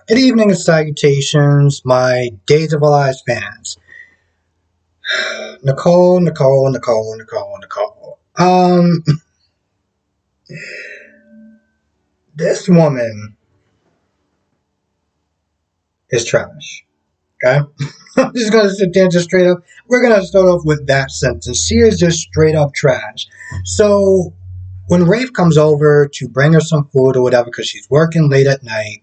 Good evening and salutations, my Days of Our Lives fans. Nicole. This woman is trash. Okay? I'm just gonna sit there just straight up. We're gonna start off with that sentence. She is just straight up trash. So, when Rafe comes over to bring her some food or whatever, because she's working late at night,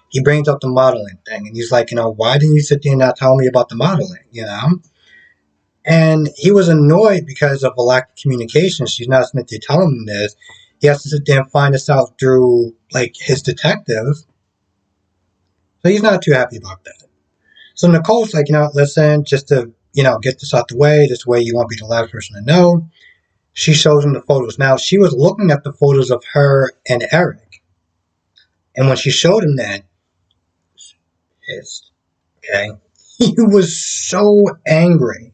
he brings up the modeling thing. And he's like, why didn't you sit there and not tell me about the modeling? And he was annoyed because of a lack of communication. She's not meant to tell him this. He has to sit there and find this out through, like, his detective. So he's not too happy about that. So Nicole's like, listen, just to, get this out the way. This way you won't be the last person to know. She shows him the photos. Now, she was looking at the photos of her and Eric. And when she showed him that, he was pissed. Okay? He was so angry.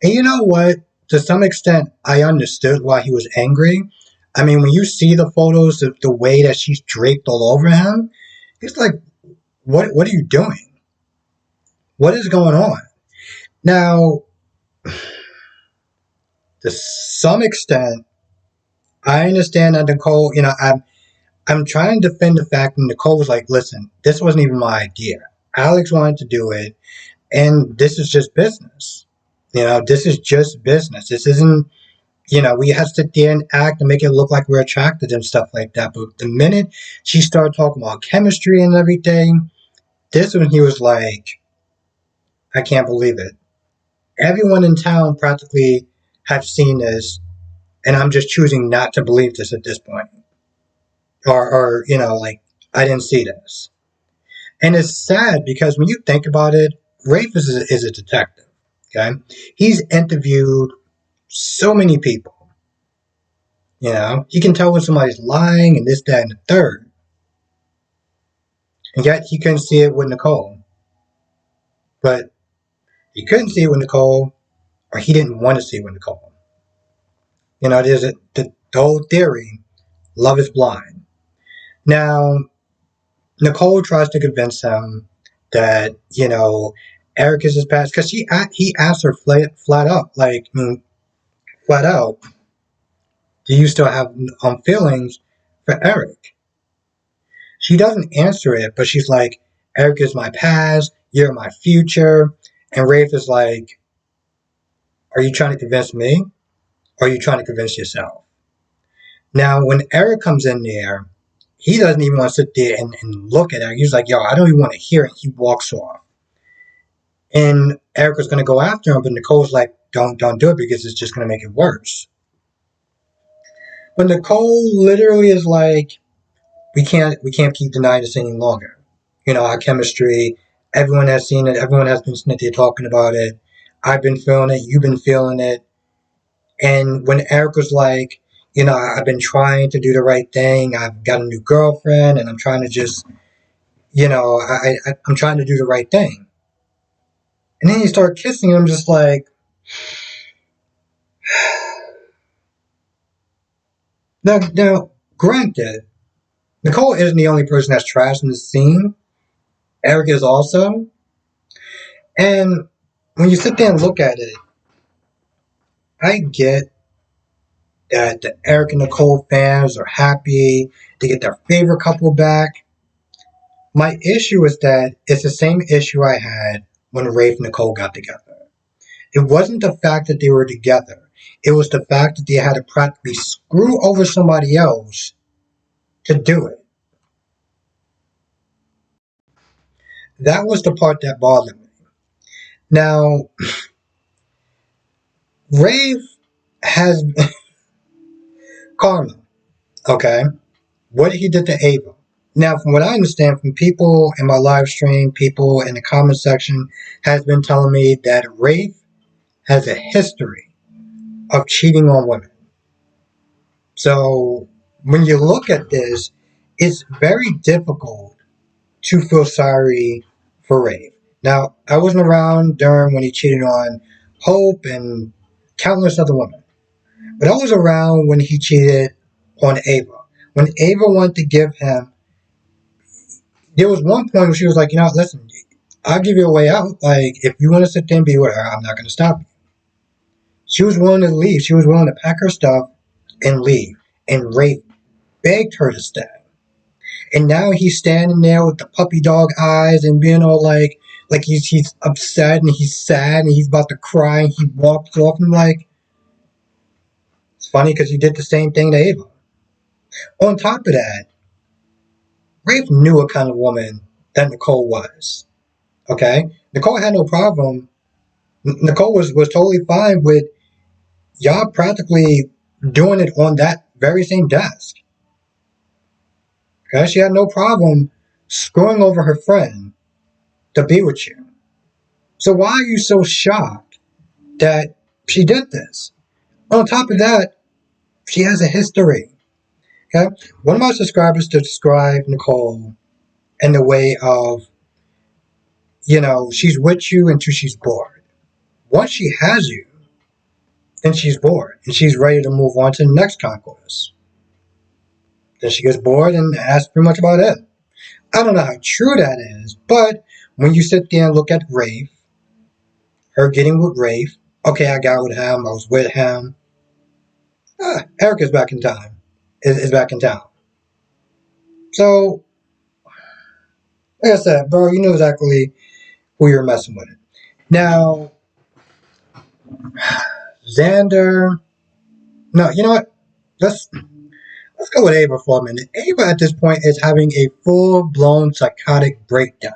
And you know what? To some extent, I understood why he was angry. I mean, when you see the photos of the way that she's draped all over him, it's like, what are you doing? What is going on? Now, to some extent, I understand that Nicole, I'm trying to defend the fact that Nicole was like, listen, this wasn't even my idea. Alex wanted to do it, and this is just business. This is just business. This isn't, we have to sit there and act and make it look like we're attracted and stuff like that. But the minute she started talking about chemistry and everything, this one he was like, I can't believe it. Everyone in town practically have seen this, and I'm just choosing not to believe this at this point. Or like, I didn't see this. And it's sad because when you think about it, Rafe is a detective. Okay, he's interviewed so many people. He can tell when somebody's lying and this, that, and the third. And yet he couldn't see it with Nicole. But he couldn't see it with Nicole, or he didn't want to see it with Nicole. There's the whole theory, love is blind. Now, Nicole tries to convince him that, Eric is his past, because he asked her flat out, flat out, do you still have feelings for Eric? She doesn't answer it, but she's like, Eric is my past, you're my future. And Rafe is like, are you trying to convince me? Or are you trying to convince yourself? Now, when Eric comes in there, he doesn't even want to sit there and look at Eric. He's like, yo, I don't even want to hear it. He walks off. And Eric was going to go after him, but Nicole's like, don't do it because it's just going to make it worse. But Nicole literally is like, we can't keep denying this any longer. Our chemistry, everyone has seen it. Everyone has been sitting there talking about it. I've been feeling it. You've been feeling it. And when Eric was like, I've been trying to do the right thing. I've got a new girlfriend, and I'm trying to just, I'm trying to do the right thing. And then you start kissing him, just like, now, granted, Nicole isn't the only person that's trash in the scene. Eric is also. And when you sit there and look at it, I get that the Eric and Nicole fans are happy to get their favorite couple back. My issue is that it's the same issue I had when Rafe and Nicole got together. It wasn't the fact that they were together. It was the fact that they had to practically screw over somebody else to do it. That was the part that bothered me. Now, Rafe has karma, okay? What he did to Ava. Now, from what I understand from people in my live stream, people in the comment section has been telling me that Rafe has a history of cheating on women. So, when you look at this, it's very difficult to feel sorry for Rafe. Now, I wasn't around during when he cheated on Hope and countless other women. But I was around when he cheated on Ava. When Ava wanted to give him, there was one point where she was like, listen, I'll give you a way out. Like, if you want to sit there and be with her, I'm not going to stop you. She was willing to leave. She was willing to pack her stuff and leave. And Rafe begged her to stay. And now he's standing there with the puppy dog eyes and being all like he's upset and he's sad and he's about to cry and he walks off and like, it's funny because he did the same thing to Ava. On top of that, Rafe knew what kind of woman that Nicole was. Okay? Nicole had no problem. Nicole was totally fine with y'all practically doing it on that very same desk. Okay? She had no problem screwing over her friend to be with you. So why are you so shocked that she did this? On top of that, she has a history. Okay? One of my subscribers described Nicole in the way of, she's with you until she's bored. Once she has you, then she's bored and she's ready to move on to the next conquest. Then she gets bored and that's pretty much about it. I don't know how true that is, but when you sit there and look at Rafe, her getting with Rafe, okay, I got with him, I was with him. Erica's back in time. Is back in town. So, like I said, bro, you know exactly who you're messing with. Now, Xander. No, you know what? Let's go with Ava for a minute. Ava at this point is having a full-blown psychotic breakdown.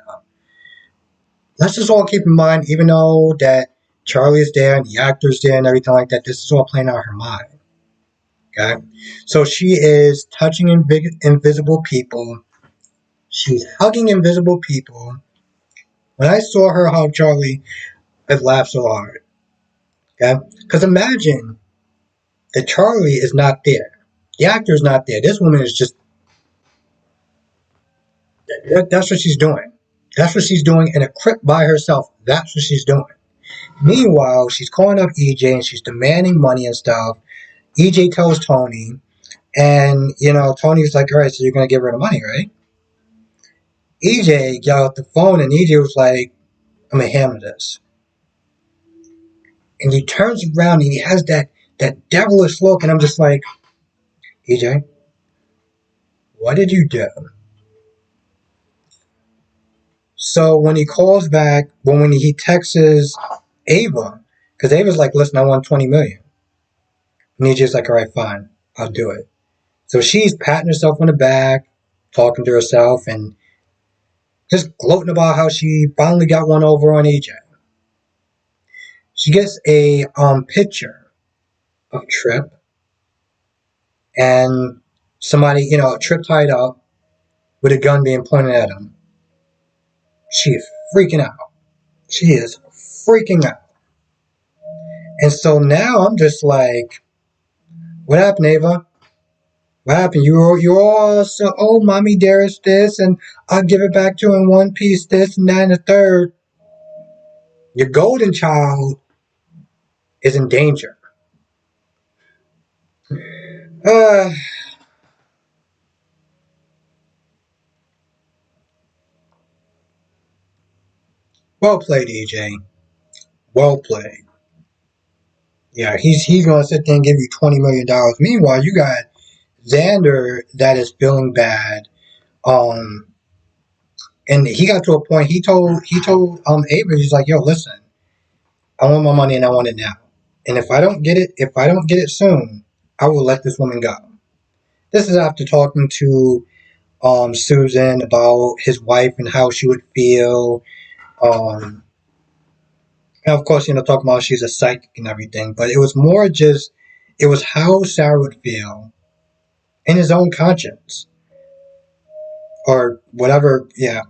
Let's just all keep in mind, even though that Charlie is there and the actor's there and everything like that, this is all playing out of her mind. Okay? So she is touching invisible people. She's hugging invisible people. When I saw her hug Charlie, I laughed so hard. Okay? Because imagine that Charlie is not there. The actor is not there. This woman is just. That's what she's doing. That's what she's doing in a crypt by herself. That's what she's doing. Meanwhile, she's calling up EJ and she's demanding money and stuff. EJ tells Tony, and Tony's like, "All right, so you're gonna give her the money, right?" EJ got out the phone and EJ was like, "I'm gonna hammer this." And he turns around and he has that devilish look, and I'm just like, EJ, what did you do? So when he calls back, when he texts Ava, because Ava's like, listen, I want 20 million. And he's just like, all right, fine, I'll do it. So she's patting herself on the back, talking to herself, and just gloating about how she finally got one over on EJ. She gets a picture of Trip and somebody, Trip tied up with a gun being pointed at him. She is freaking out. She is freaking out. And so now I'm just like, what happened, Ava? What happened? You're all so, oh, mommy dearest this, and I'll give it back to you in one piece, this and that and the third. Your golden child is in danger. Uh, well played, EJ. Well played. Yeah, he's gonna sit there and give you $20 million. Meanwhile, you got Xander that is feeling bad. And he got to a point. He told Avery, he's like, yo, listen, I want my money and I want it now. And if I don't get it soon, I will let this woman go. This is after talking to Susan about his wife and how she would feel. And of course, talking about she's a psychic and everything. But it was more just, it was how Sarah would feel in his own conscience. Or whatever, yeah.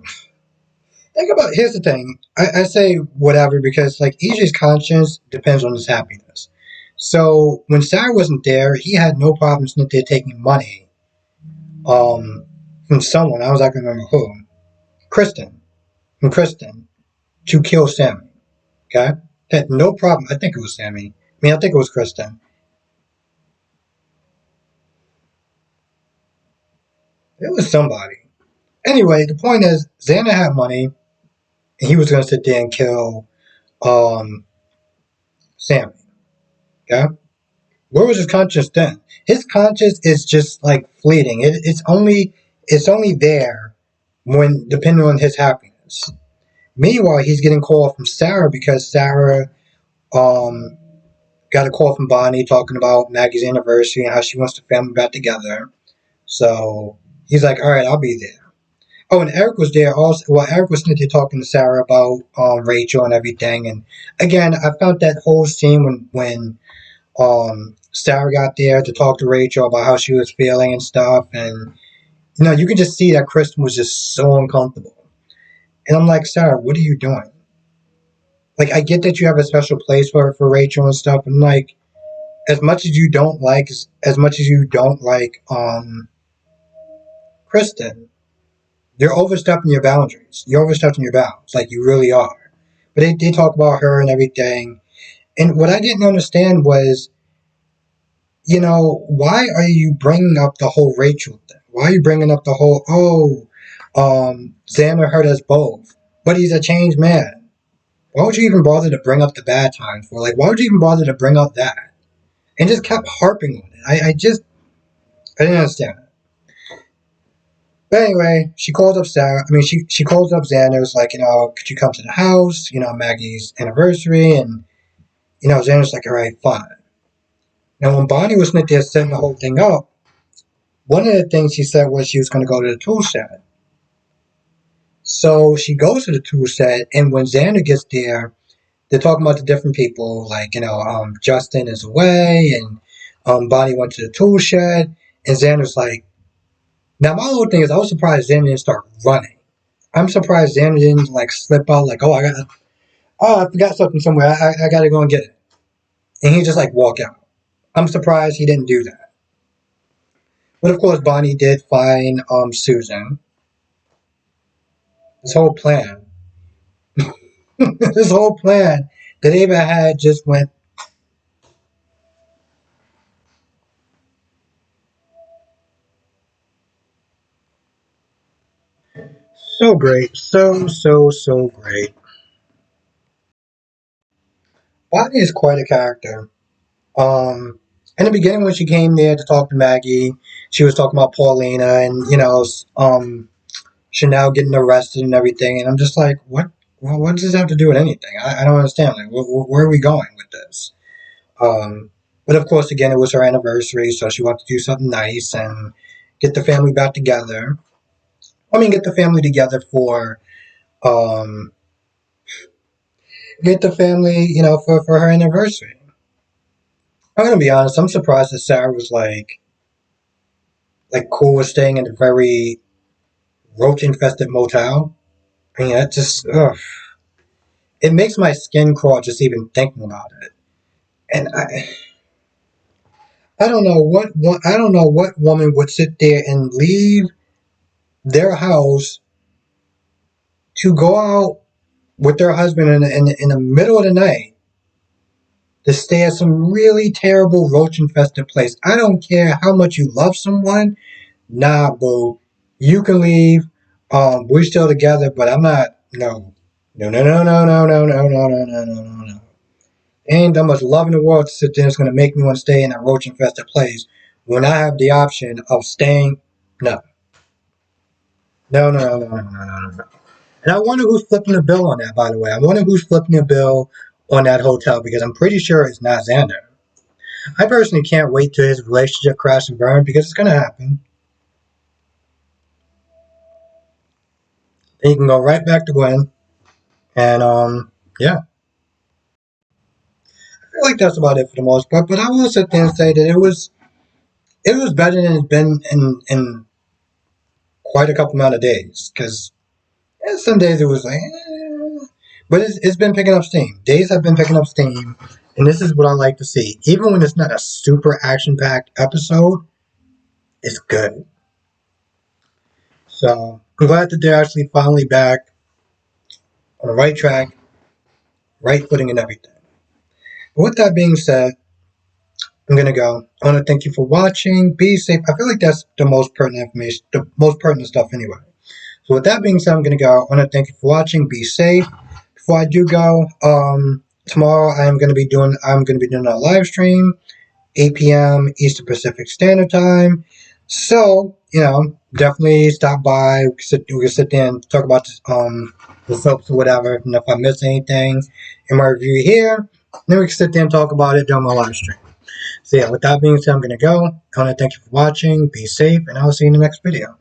Here's the thing. I say whatever because, like, EJ's conscience depends on his happiness. So when Sarah wasn't there, he had no problem sitting there taking money from someone. I was not going to remember who. From Kristen, to kill Sammy. Okay? Had no problem. I think it was Sammy. I think it was Kristen. It was somebody. Anyway, the point is, Xander had money, and he was going to sit there and kill um, Sammy. Okay? Where was his conscience then? His conscience is just like fleeting. It's only there when depending on his happiness. Meanwhile, he's getting called from Sarah because Sarah um, got a call from Bonnie talking about Maggie's anniversary and how she wants the family back together. So he's like, all right, I'll be there. Oh, and Eric was there also. Well, Eric was sitting there talking to Sarah about Rachel and everything. And again, I found that whole scene when Sarah got there to talk to Rachel about how she was feeling and stuff. And you could just see that Kristen was just so uncomfortable. And I'm like, Sarah, what are you doing? Like, I get that you have a special place for Rachel and stuff. And like, as much as you don't like Kristen, you're overstepping your boundaries. You're overstepping your bounds, like you really are. But they talk about her and everything. And what I didn't understand was, why are you bringing up the whole Rachel thing? Why are you bringing up the whole, Xander hurt us both, but he's a changed man? Why would you even bother to bring up the bad times? Or like, why would you even bother to bring up that? And just kept harping on it. I didn't understand it. But anyway, she calls up Sarah. I mean, she calls up Xander. It's like, could you come to the house? Maggie's anniversary. And, Xander's like, all right, fine. Now, when Bonnie was there setting the whole thing up, one of the things she said was she was going to go to the tool shed. So she goes to the tool shed, and when Xander gets there, they're talking about the different people, like, Justin is away, and Bonnie went to the tool shed, and Xander's like, now my whole thing is I was surprised Xander didn't start running. I'm surprised Xander didn't, like, slip out, like, I forgot something somewhere, I gotta go and get it. And he just, like, walk out. I'm surprised he didn't do that. But of course, Bonnie did find Susan. This whole plan, this whole plan that Ava had just went so great, so great. Bonnie is quite a character. Um, in the beginning, when she came there to talk to Maggie, she was talking about Paulina and Chanel getting arrested and everything, and I'm just like, what? Well, what does this have to do with anything? I don't understand. Like, where are we going with this? Um, but of course, again, it was her anniversary, so she wanted to do something nice and get the family back together. I mean, get the family together for um, get the family, for her anniversary. I'm gonna be honest. I'm surprised that Sarah was like cool with staying in a very roach infested motel. I mean, that just it makes my skin crawl just even thinking about it. And I don't know what woman would sit there and leave their house to go out with their husband in the middle of the night to stay at some really terrible roach infested place. I don't care how much you love someone. Nah, boo. You can leave. We're still together, but I'm not. No. No, no, no, no, no, no, no, no, no, no, no, no, no. Ain't that much love in the world to sit there that's going to make me want to stay in that roach infested place when I have the option of staying. No. No, no, no, no, no, no, no, no. And I wonder who's flipping the bill on that, by the way. I wonder who's flipping the bill on that hotel because I'm pretty sure it's not Xander. I personally can't wait till his relationship crash and burn because it's going to happen. Then he can go right back to Gwen. And, yeah. I feel like that's about it for the most part. But I will sit there and say that it was better than it's been in quite a couple amount of days. Because some days it was like, but it's been picking up steam. Days have been picking up steam. And this is what I like to see. Even when it's not a super action packed episode, it's good. So I'm glad that they're actually finally back on the right track, right footing, and everything. But with that being said, I'm gonna go. I want to thank you for watching. Be safe. I feel like that's the most pertinent information, the most pertinent stuff anyway. So with that being said, I'm going to go. I want to thank you for watching. Be safe. Before I do go, tomorrow I'm going to be doing a live stream, 8 p.m. Eastern Pacific Standard Time. So, definitely stop by. We can sit there and talk about the soaps or whatever. And if I miss anything in my review here, then we can sit there and talk about it during my live stream. So yeah, with that being said, I'm going to go. I want to thank you for watching. Be safe, and I will see you in the next video.